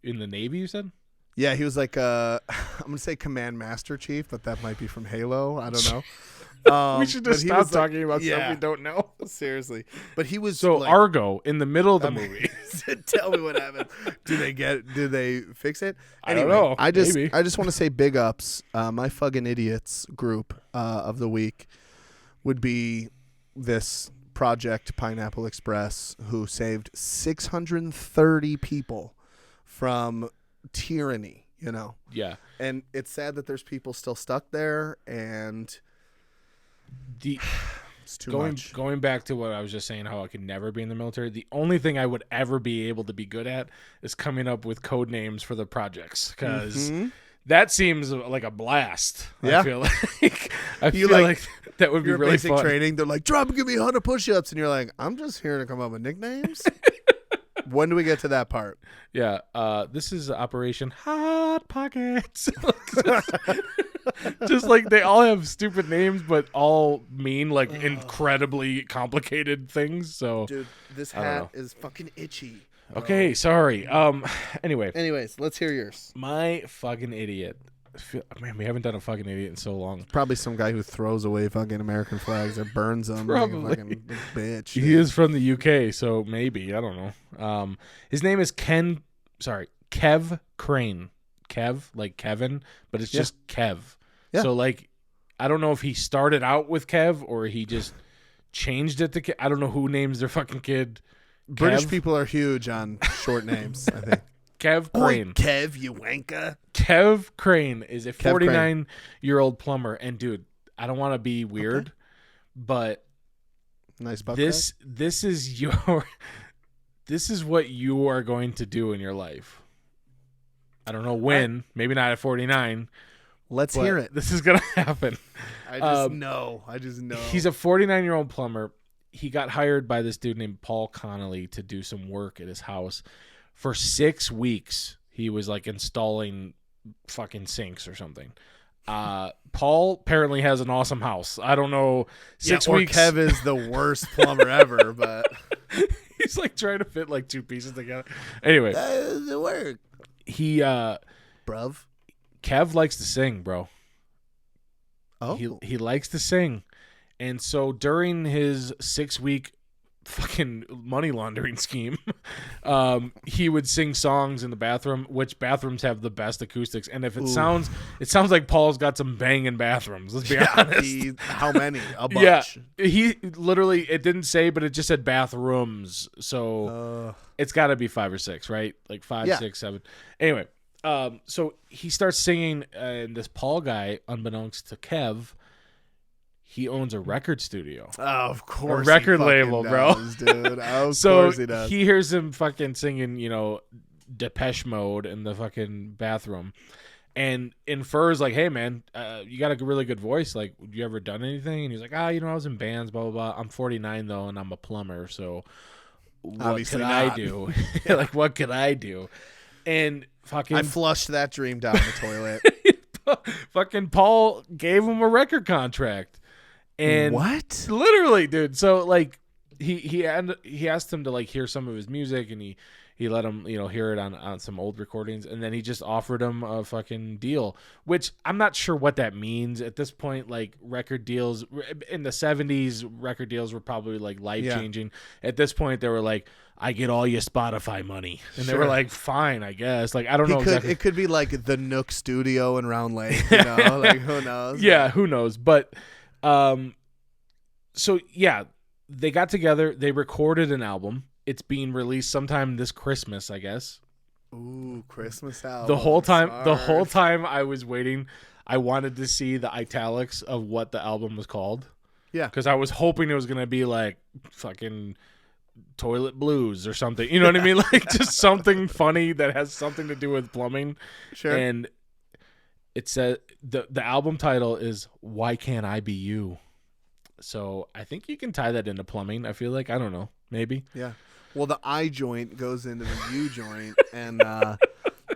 the Navy, you said? Yeah, he was like I'm going to say Command Master Chief, but that might be from Halo. I don't know. We should just stop talking about stuff we don't know. Seriously. But he was so like, Argo in the middle of the movie. Tell me what happened. Did they fix it? Anyway, I don't know. I just want to say big ups. My fucking idiots group of the week would be this Project Pineapple Express, who saved 630 people from tyranny, Yeah. And it's sad that there's people still stuck there, and it's too much. Going back to what I was just saying, how I could never be in the military, the only thing I would ever be able to be good at is coming up with code names for the projects, because that seems like a blast. Yeah. I feel like that would be really basic fun. Training. They're like, drop and give me 100 push-ups, and you're like, I'm just here to come up with nicknames. When do we get to that part? Yeah. This is Operation Hot Pockets. Just like they all have stupid names, but all mean like incredibly complicated things. So, dude, this hat is fucking itchy. Bro. Okay, sorry. Anyways, let's hear yours. My fucking idiot. Man, we haven't done a fucking idiot in so long. Probably some guy who throws away fucking American flags or burns them. Probably. Like a fucking bitch. He is from the UK, so maybe. I don't know. His name is Kev Crane. Kev, like Kevin, but it's just Kev. Yeah. So, like, I don't know if he started out with Kev or he just changed it to Kev. I don't know who names their fucking kid Kev. British people are huge on short names, I think. Kev Crane. Oi, Kev, you wanker. Kev Crane is a 49-year-old plumber. And, dude, I don't want to be weird, but nice butt this is your this is what you are going to do in your life. I don't know when, maybe not at 49. Let's hear it. This is going to happen. I just know. He's a 49-year-old plumber. He got hired by this dude named Paul Connolly to do some work at his house. For 6 weeks, he was like installing fucking sinks or something. Paul apparently has an awesome house. I don't know. 6 weeks. Kev is the worst plumber ever, but he's like trying to fit like two pieces together. Anyway, that doesn't work. Bruv. Kev likes to sing, bro. Oh, he likes to sing, and so during his 6-week fucking money laundering scheme, he would sing songs in the bathroom, which bathrooms have the best acoustics. And if it sounds like Paul's got some banging bathrooms. Let's be honest. How many? A bunch. Yeah, he literally, it didn't say, but it just said bathrooms. So it's got to be 5 or 6, right? Like 5, 6, 7. Anyway, so he starts singing, and this Paul guy, unbeknownst to Kev, he owns a record studio. Oh, of course. A record label, does, bro. Dude. Of so course he does. He hears him fucking singing, Depeche Mode in the fucking bathroom and infers like, hey, man, you got a really good voice. Like, you ever done anything? And he's like, I was in bands, blah, blah, blah. I'm 49, though, and I'm a plumber. So what can I do? Like, what could I do? And fucking... I flushed that dream down the toilet. Fucking Paul gave him a record contract. And what? Literally, dude. So like he asked him to like hear some of his music, and he let him hear it on some old recordings, and then he just offered him a fucking deal, which I'm not sure what that means at this point. Like record deals in the 70s, record deals were probably like life changing. At this point, they were like, I get all your Spotify money, and they were like, fine, I guess. Like I don't know. Exactly. It could be like the Nook Studio in Round Lake. Like who knows? Yeah, who knows? But. So yeah, they got together, they recorded an album. It's being released sometime this Christmas, I guess. Ooh, Christmas album. The whole time I was waiting, I wanted to see the italics of what the album was called. Yeah. Because I was hoping it was gonna be like fucking Toilet Blues or something. You know what I mean? Like just something funny that has something to do with plumbing. Sure. And it said the album title is Why Can't I Be You? So I think you can tie that into plumbing. I feel like, I don't know, maybe. Yeah. Well, the I joint goes into the U joint. And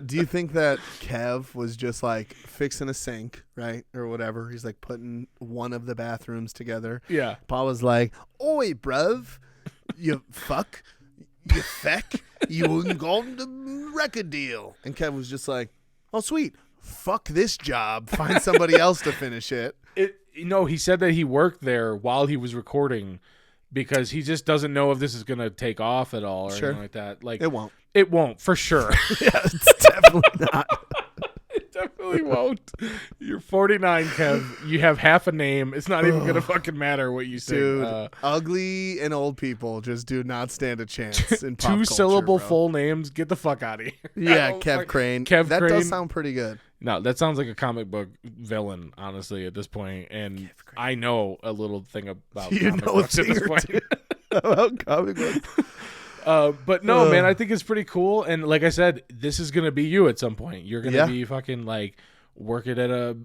do you think that Kev was just like fixing a sink, right? Or whatever. He's like putting one of the bathrooms together. Yeah. Paul was like, oi, bruv, you fuck, you feck, you got the record deal. And Kev was just like, oh, sweet. Fuck this job. Find somebody else to finish it. He said that he worked there while he was recording because he just doesn't know if this is going to take off at all or anything like that. Like It won't, for sure. Yeah, it's definitely not. It definitely won't. You're 49, Kev. You have half a name. It's not even going to fucking matter what you say. Dude, ugly and old people just do not stand a chance in pop culture, 2-syllable bro. full names. Get the fuck out of here. Yeah, Kev Crane. That does sound pretty good. No, that sounds like a comic book villain, honestly, at this point. And I know a little thing about comic books at this point. About comic books. But no, man, I think it's pretty cool. And like I said, this is going to be you at some point. You're going to be fucking like working at a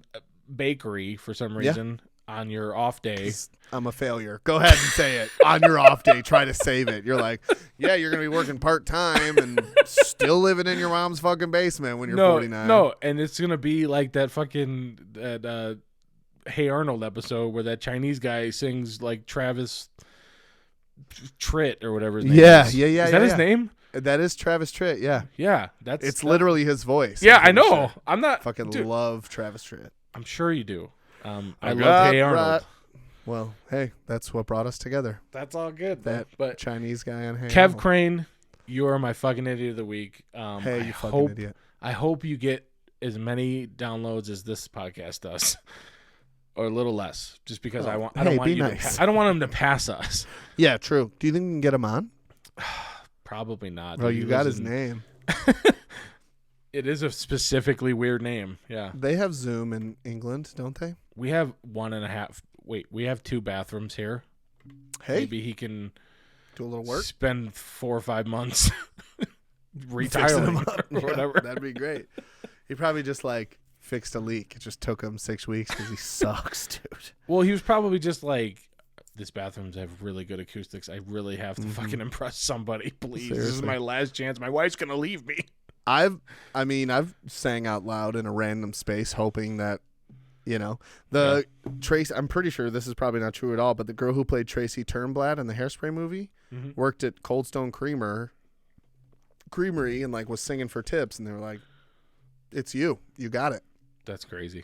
bakery for some reason. on your off day. I'm a failure. Go ahead and say it. On your off day, try to save it. You're like, yeah, you're going to be working part-time and still living in your mom's fucking basement when you're 49. No, and it's going to be like that fucking Hey Arnold episode where that Chinese guy sings like Travis Tritt or whatever his name is. Yeah. Is that his name? That is Travis Tritt, yeah. Yeah. It's literally his voice. Yeah, I know. Sure. I'm not. Fucking dude, love Travis Tritt. I'm sure you do. I love Hey Arnold. Right. Well, hey, that's what brought us together. That's all good. That Chinese guy on Hey Kev Arnold. Crane, you are my fucking idiot of the week. Hey, you fucking idiot. I hope you get as many downloads as this podcast does, or a little less, just because I don't want you nice. I don't want him to pass us. Yeah, true. Do you think we can get him on? Probably not. Well, you got his name. It is a specifically weird name. Yeah. They have Zoom in England, don't they? We have 1.5. Wait, we have 2 bathrooms here. Hey, Maybe he can do a little work. Spend 4 or 5 months retiring or whatever. That'd be great. He probably just like fixed a leak. It just took him 6 weeks because he sucks, dude. Well, he was probably just like, this bathrooms have really good acoustics. I really have to fucking impress somebody, please. Seriously. This is my last chance. My wife's gonna leave me. I've sang out loud in a random space hoping that, Tracy, I'm pretty sure this is probably not true at all, but the girl who played Tracy Turnblad in the Hairspray movie worked at Cold Stone Creamery and like was singing for tips, and they were like, "It's you. You got it." That's crazy.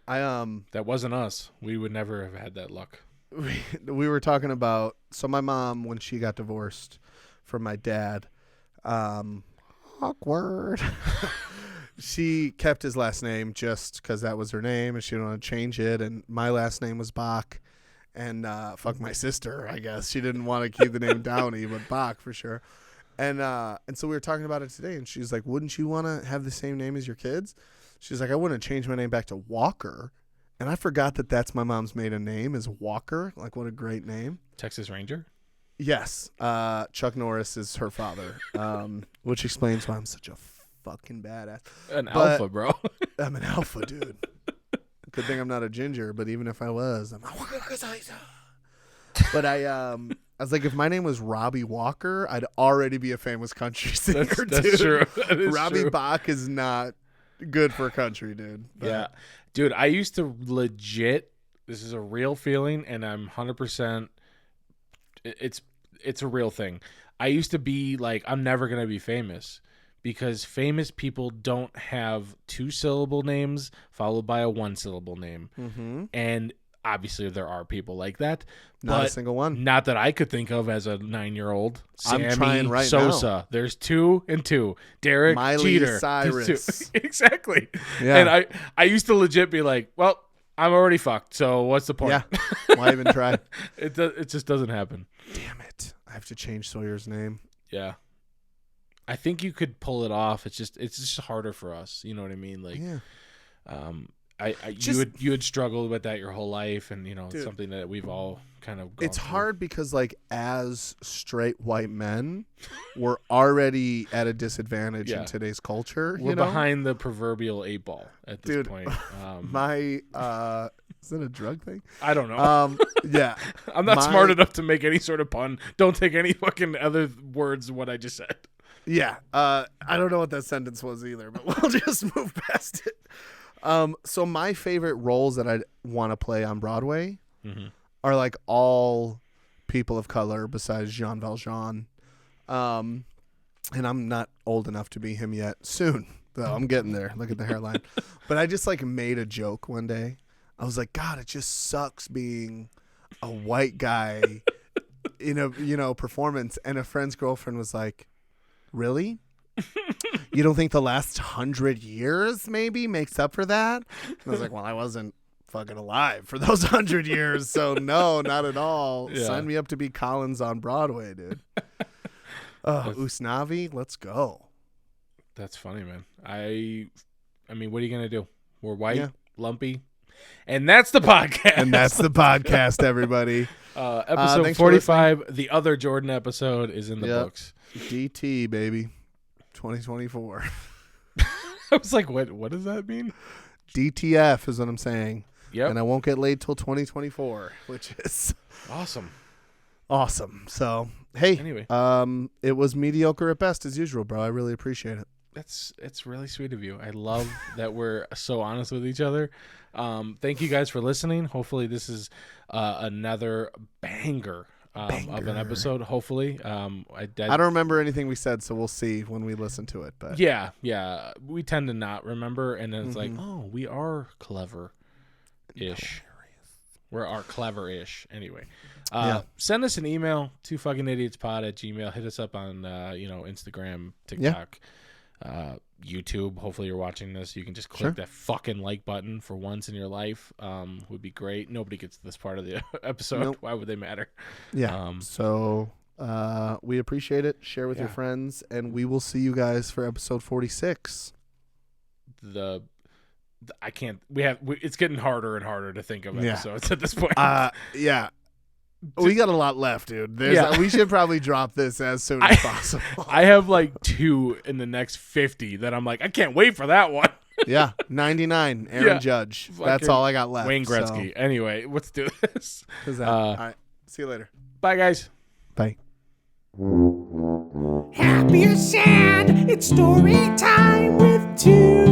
That wasn't us. We would never have had that luck. We were talking about, so my mom, when she got divorced from my dad, awkward. She kept his last name just because that was her name, and she didn't want to change it. And my last name was Bach, and fuck my sister, I guess she didn't want to keep the name Downey, but Bach for sure. And so we were talking about it today, and she's like, "Wouldn't you want to have the same name as your kids?" She's like, "I wouldn't change my name back to Walker." And I forgot that that's my mom's maiden name is Walker. Like, what a great name. Texas Ranger. Yes. Chuck Norris is her father, which explains why I'm such a fucking badass. Alpha, bro. I'm an alpha, dude. Good thing I'm not a ginger, but even if I was, but I was like, if my name was Robbie Walker, I'd already be a famous country singer, dude. That's true. That is Robbie true. Bach is not good for country, dude. But yeah. Dude, I used to legit, this is a real feeling, and I'm 100%, it's a real thing. I used to be like, I'm never going to be famous, because famous people don't have 2-syllable names followed by a 1-syllable name. Mm-hmm. And obviously there are people like that. Not a single one. Not that I could think of as a 9-year-old. Sammy I'm trying right Sosa. now. There's 2 and 2. Derek Miley Jeter. Cyrus. Exactly. Yeah. And I used to legit be like, well, I'm already fucked, so what's the point? Yeah. Why even try? It just doesn't happen. Damn it. I have to change Sawyer's name. Yeah. I think you could pull it off. It's just harder for us. You know what I mean? Like, yeah. You had struggled with that your whole life, and Dude, it's something that we've all kind of gone it's through. hard because like as straight white men, we're already at a disadvantage in today's culture. We're behind the proverbial 8 ball at this point. Is that a drug thing? I don't know. Yeah. I'm not smart enough to make any sort of pun. Don't take any fucking other words of what I just said. Yeah. I don't know what that sentence was either, but we'll just move past it. So my favorite roles that I'd want to play on Broadway are like all people of color besides Jean Valjean. And I'm not old enough to be him yet. Soon, though. I'm getting there. Look at the hairline. But I just like made a joke one day. I was like, God, it just sucks being a white guy in a performance. And a friend's girlfriend was like, really? You don't think the last 100 years maybe makes up for that? And I was like, well, I wasn't fucking alive for those 100 years, so no, not at all. Yeah. Sign me up to be Collins on Broadway, dude. Usnavi, let's go. That's funny, man. I mean, what are you gonna do? We're white, lumpy, and that's the podcast. And that's the podcast, everybody. Episode 45, the other Jordan episode, is in the books. DT, baby. 2024. I was like, what does that mean? DTF is what I'm saying. Yep. And I won't get laid till 2024, which is Awesome. awesome. So, hey, Anyway. it was mediocre at best as usual, bro. I really appreciate it. It's really sweet of you. I love that we're so honest with each other. Thank you guys for listening. Hopefully this is another banger of an episode. Hopefully, I don't remember anything we said, so we'll see when we listen to it. But yeah, we tend to not remember, and then it's like, oh, we are clever-ish. We're clever-ish. Anyway, send us an email to fuckingidiotspod@gmail. Hit us up on Instagram, TikTok. YouTube. Hopefully you're watching this. You can just click that fucking like button for once in your life. Would be great. Nobody gets to this part of the episode. Nope. Why would they matter? Yeah. So we appreciate it. Share with your friends, and we will see you guys for episode 46. It's getting harder and harder to think of episodes at this point. Yeah. We got a lot left, dude. We should probably drop this as soon as possible. I have like 2 in the next 50 that I'm like, I can't wait for that one. 99, Aaron Judge. That's all I got left. Wayne Gretzky. So. Anyway, let's do this. All right. See you later. Bye, guys. Bye. Happy or sad, it's story time with 2